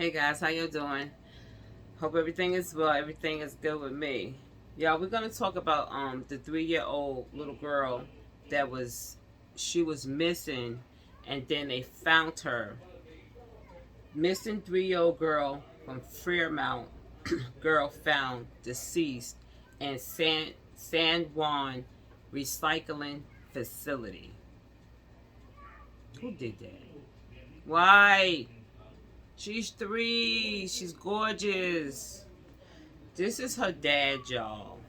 Hey guys, how you doing? Hope everything is well. Everything is good with me. Y'all, we're gonna talk about the 3-year-old little girl that she was missing, and then they found her. Missing 3-year-old girl from Fremont. Girl found deceased in San Juan recycling facility. Who did that? Why? She's 3. She's gorgeous. This is her dad, y'all.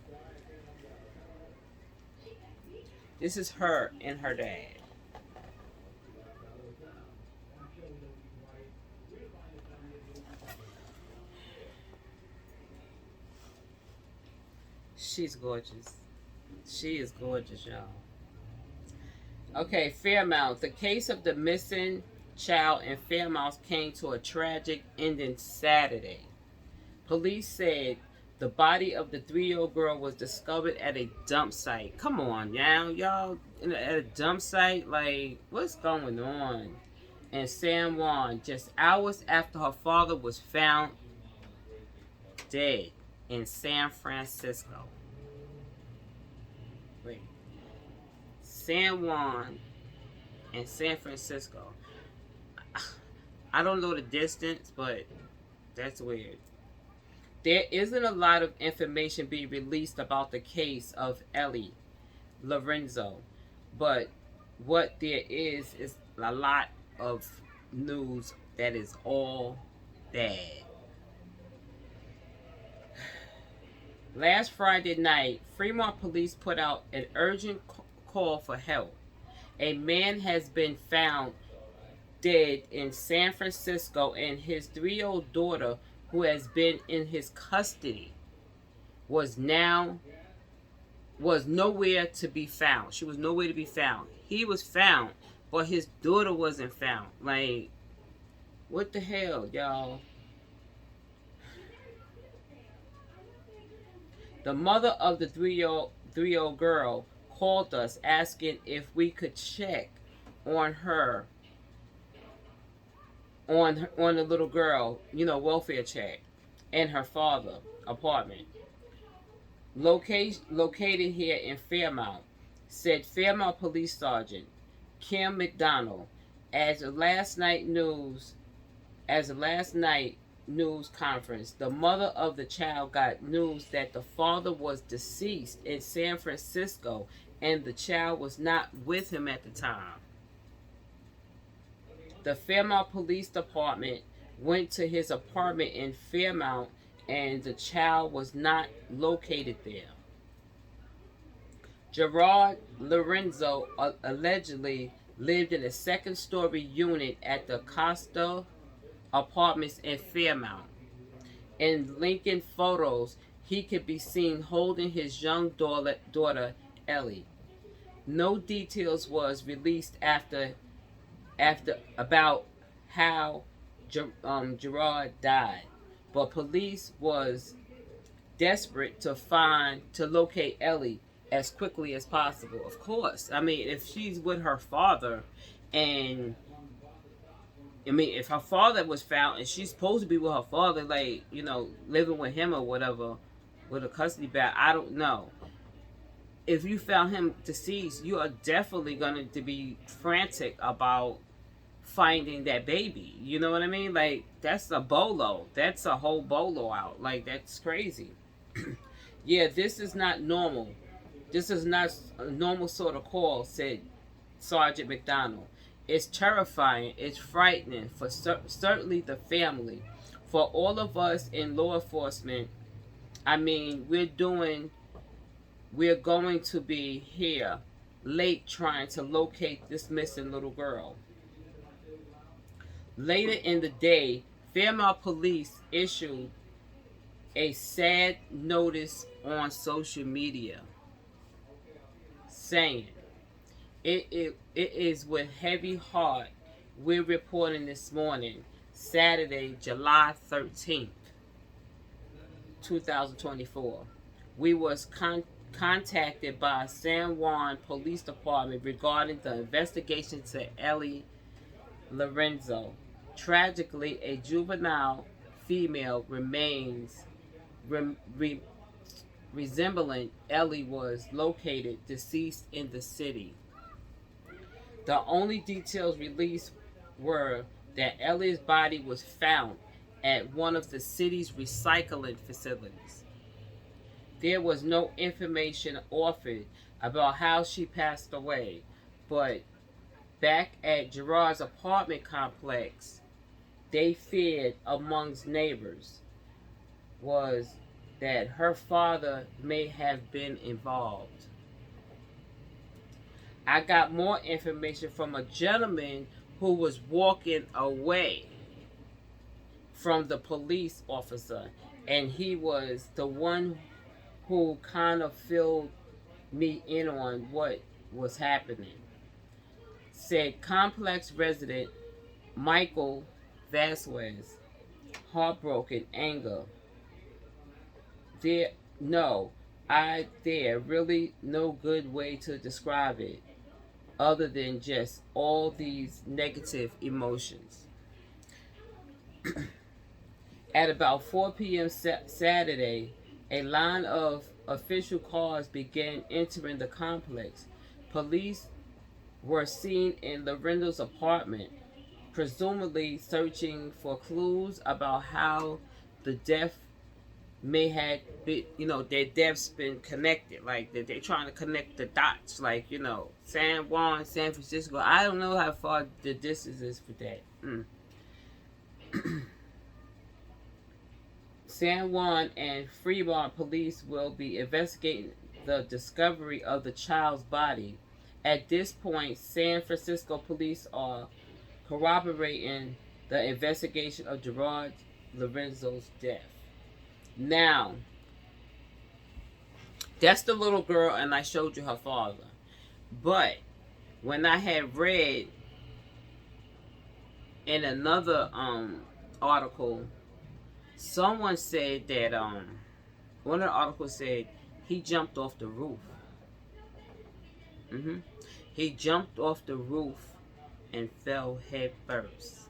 This is her and her dad. She's gorgeous. She is gorgeous, y'all. Okay, Fairmount. The case of the missing child in Fairmount came to a tragic ending Saturday. Police said the body of the 3-year-old girl was discovered at a dump site. Come on, y'all at a dump site? Like, what's going on? In San Juan, just hours after her father was found dead in San Francisco. Wait. San Juan and San Francisco. I don't know the distance, but that's weird. There isn't a lot of information being released about the case of Ellie Lorenzo, but what there is a lot of news that is all bad. Last Friday night, Fremont police put out an urgent call for help. A man has been found dead in San Francisco, and his 3-year-old daughter, who has been in his custody, was nowhere to be found. She was nowhere to be found. He was found, but his daughter wasn't found. Like, what the hell, y'all? The mother of the 3-year-old girl called us asking if we could check on her, on the little girl, welfare check, and her father apartment. Located here in Fairmount, said Fairmount Police Sergeant Kim McDonald, as of last night news conference. The mother of the child got news that the father was deceased in San Francisco and the child was not with him at the time. The Fairmount Police Department went to his apartment in Fairmount and the child was not located there. Gerard Lorenzo allegedly lived in a second-story unit at the Costa Apartments in Fairmount. In Lincoln photos, he could be seen holding his young daughter Ellie. No details was released after about how Gerard died, but police was desperate to locate Ellie as quickly as possible. Of course, I mean, if she's with her father, and if her father was found and she's supposed to be with her father, like, living with him or whatever, with a custody battle, I don't know. If you found him deceased, you are definitely going to be frantic about finding that baby. You know what I mean? Like, that's a bolo. That's a whole bolo out. Like, that's crazy. Yeah, this is not normal. This is not a normal sort of call, said Sergeant McDonald. It's terrifying. It's frightening for certainly the family. For all of us in law enforcement, I mean, we're going to be here late trying to locate this missing little girl. Later in the day, Fairmount police issued a sad notice on social media saying, it is with heavy heart we're reporting this morning, Saturday, July 13th, 2024. We was contacted by San Juan Police Department regarding the investigation to Ellie Lorenzo Tragically, a juvenile female remains resembling Ellie was located deceased in the city. The only details released were that Ellie's body was found at one of the city's recycling facilities. There was no information offered about how she passed away, but back at Gerard's apartment complex, they feared amongst neighbors was that her father may have been involved. I got more information from a gentleman who was walking away from the police officer, and he was the one who kind of filled me in on what was happening. Said complex resident Michael Vasquez, heartbroken, anger. There really no good way to describe it other than just all these negative emotions. At about 4 p.m. Saturday, a line of official cars began entering the complex. Police were seen in Lorenzo's apartment, presumably searching for clues about how the death may have been, their deaths been connected. Like, that they're trying to connect the dots. Like, San Juan, San Francisco. I don't know how far the distance is for that. San Juan and Fremont police will be investigating the discovery of the child's body. At this point, San Francisco police are corroborating the investigation of Gerard Lorenzo's death. Now, that's the little girl, and I showed you her father. But when I had read in another article, someone said that one of the articles said he jumped off the roof. He jumped off the roof and fell head first.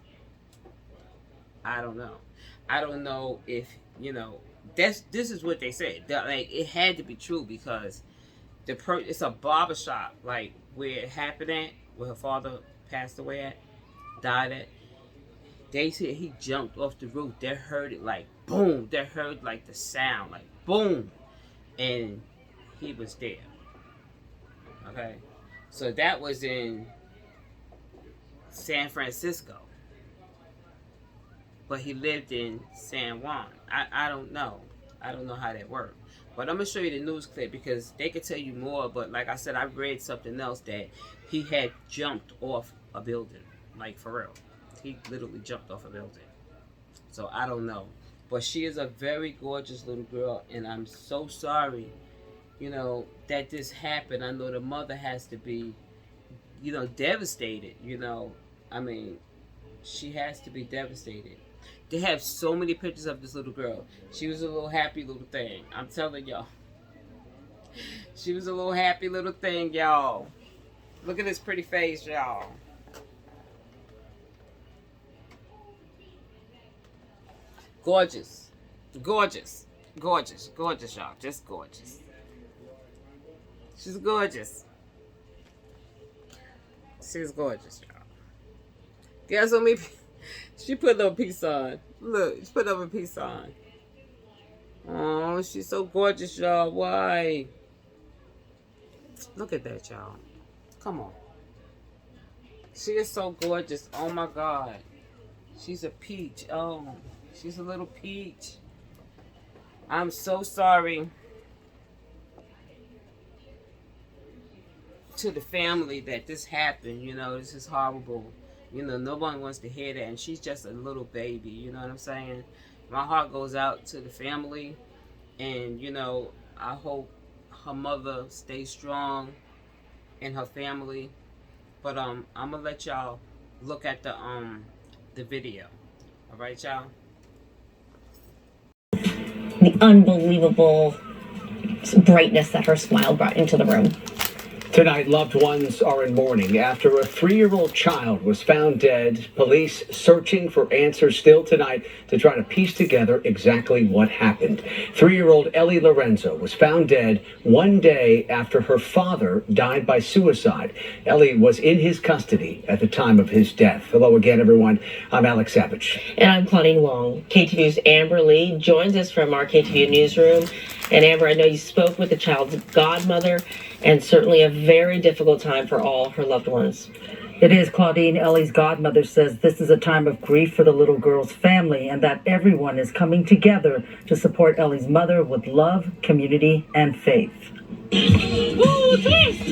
I don't know. I don't know if, this is what they said. Like, it had to be true because it's a barbershop, like, where it happened at, where her father passed away at, died at. They said he jumped off the roof. They heard it like boom. They heard like the sound like boom. And he was there. Okay. So that was in San Francisco. But he lived in San Juan. I don't know. I don't know how that worked. But I'm going to show you the news clip because they could tell you more. But like I said, I read something else that he had jumped off a building. Like, for real. He literally jumped off a building. So I don't know. But she is a very gorgeous little girl. And I'm so sorry, that this happened. I know the mother has to be, devastated. I mean, she has to be devastated. They have so many pictures of this little girl. She was a little happy little thing. I'm telling y'all. She was a little happy little thing, y'all. Look at this pretty face, y'all. Gorgeous. Gorgeous. Gorgeous. Gorgeous, y'all. Just gorgeous. She's gorgeous. She's gorgeous, y'all. Guess what me? She put a little piece on. Look, she put up a piece on. Oh, she's so gorgeous, y'all. Why? Look at that, y'all. Come on. She is so gorgeous. Oh, my God. She's a peach. Oh, she's a little peach. I'm so sorry to the family that this happened. This is horrible. No one wants to hear that. And she's just a little baby. You know what I'm saying? My heart goes out to the family. And, I hope her mother stays strong and her family. But I'm going to let y'all look at the video. All right, y'all? The unbelievable brightness that her smile brought into the room. Tonight, loved ones are in mourning after a 3-year-old child was found dead. Police searching for answers still tonight to try to piece together exactly what happened. 3-year-old Ellie Lorenzo was found dead one day after her father died by suicide. Ellie was in his custody at the time of his death. Hello again, everyone. I'm Alex Savage. And I'm Claudine Wong. KTVU's Amber Lee joins us from our KTVU newsroom. And Amber, I know you spoke with the child's godmother, and certainly a very difficult time for all her loved ones. It is. Claudine, Ellie's godmother, says this is a time of grief for the little girl's family and that everyone is coming together to support Ellie's mother with love, community, and faith. Ooh, twist!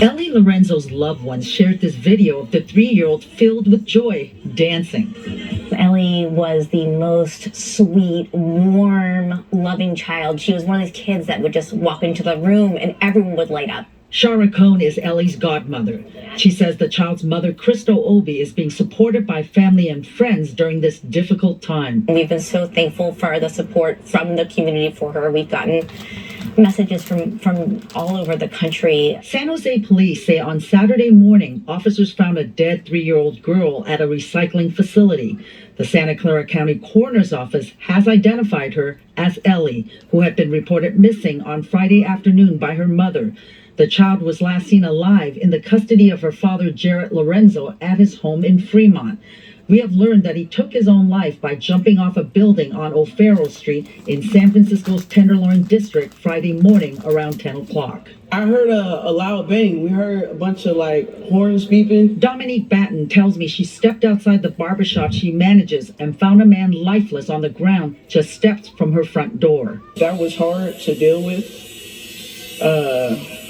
Ellie Lorenzo's loved ones shared this video of the 3-year-old filled with joy, dancing. Ellie was the most sweet, warm, loving child. She was one of those kids that would just walk into the room and everyone would light up. Shara Cohn is Ellie's godmother. She says the child's mother, Crystal Obi, is being supported by family and friends during this difficult time. We've been so thankful for the support from the community for her. We've gotten messages from all over the country. San Jose police say on Saturday morning, officers found a dead 3-year-old girl at a recycling facility. The Santa Clara County Coroner's Office has identified her as Ellie, who had been reported missing on Friday afternoon by her mother. The child was last seen alive in the custody of her father, Jared Lorenzo, at his home in Fremont. We have learned that he took his own life by jumping off a building on O'Farrell Street in San Francisco's Tenderloin District Friday morning around 10 o'clock. I heard a loud bang. We heard a bunch of horns beeping. Dominique Batten tells me she stepped outside the barbershop she manages and found a man lifeless on the ground just steps from her front door. That was hard to deal with.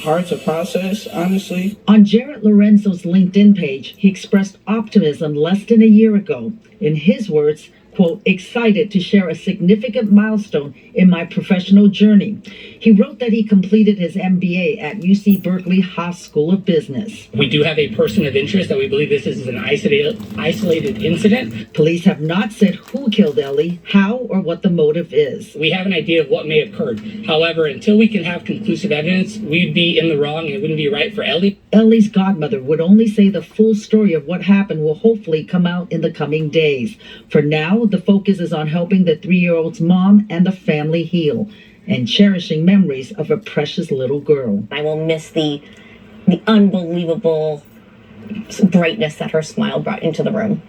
Hard to process, honestly. On Jared Lorenzo's LinkedIn page, he expressed optimism less than a year ago. In his words, quote, excited to share a significant milestone in my professional journey. He wrote that he completed his MBA at UC Berkeley Haas School of Business. We do have a person of interest that we believe this is an isolated incident. Police have not said who killed Ellie, how, or what the motive is. We have an idea of what may have occurred. However, until we can have conclusive evidence, we'd be in the wrong and it wouldn't be right for Ellie. Ellie's godmother would only say the full story of what happened will hopefully come out in the coming days. For now, the focus is on helping the 3-year-old's mom and the family heal and cherishing memories of a precious little girl. I will miss the unbelievable brightness that her smile brought into the room.